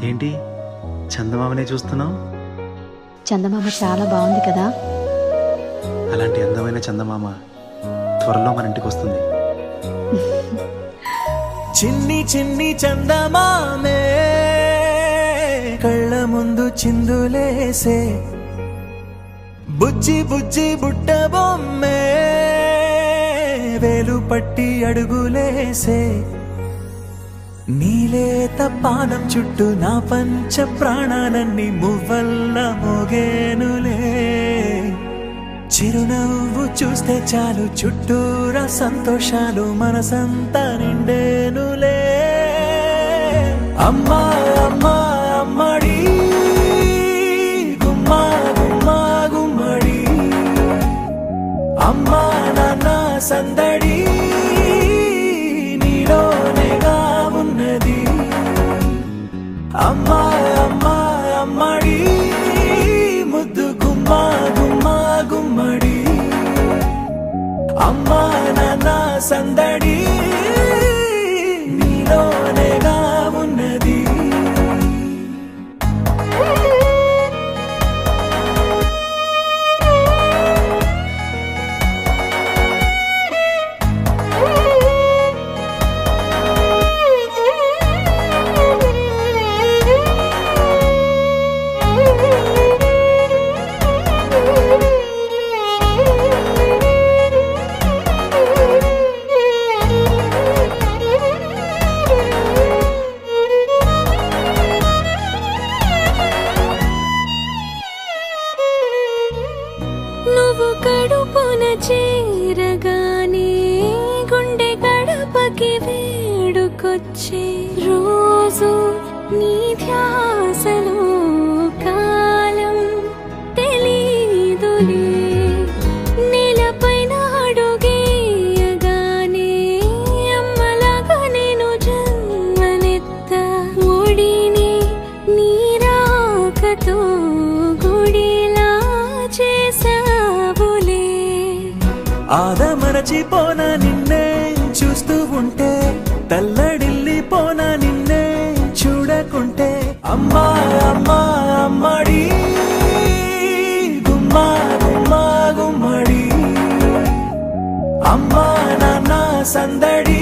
ఏంటి చందమామనే చూస్తున్నావు? చందమామ చాలా బాగుంది కదా. అలాంటి అందమైన చందమామ త్వరలో మన ఇంటికి వస్తుంది. చిన్ని చిన్ని చందమామే కళ్ళ ముందు చిందులేసే, బుజ్జి బుజ్జి బుట్ట బొమ్మే వేలు పట్టి అడుగులేసే, నీలేత పానం చుట్టూ నా పంచ ప్రాణాలన్నీ మువ్వల్ల మోగేనులే, చిరునవ్వు చూస్తే చాలు చుట్టూరా సంతోషాలు మనసంతా నిండేనులే. అమ్మా అమ్మా అమ్మడి గుమ్మా గుమ్మా గుమ్మడి, అమ్మా నాన్న సందడి నీలోనేగా ఉన్నది. అమ్మా అమ్మా అమ్మడి ముద్దు గుమ్మా గుమ్మా గుమ్మడి, అమ్మా నాన్న సందడి నీలోనేగా ఉన్నది. నువ్వు కడుపున చేరగానే గుండె గడపకి వేడుకొచ్చే, రోజు నీ ధ్యాసలో కాలం తెలీదులే. నేలపైన అడుగేయగానే అమ్మలాగా నేను జన్మనెత్త, ఒడిని నీ రాకతో గుడిలా చేసావులే. ఆదమరచిపోనా నిన్నే చూస్తూ ఉంటే, తల్లడిల్లిపోనా నిన్నే చూడకుంటే. అమ్మా అమ్మా అమ్మడి గుమ్మా గుమ్మా గుమ్మడి, అమ్మా నాన్న సందడి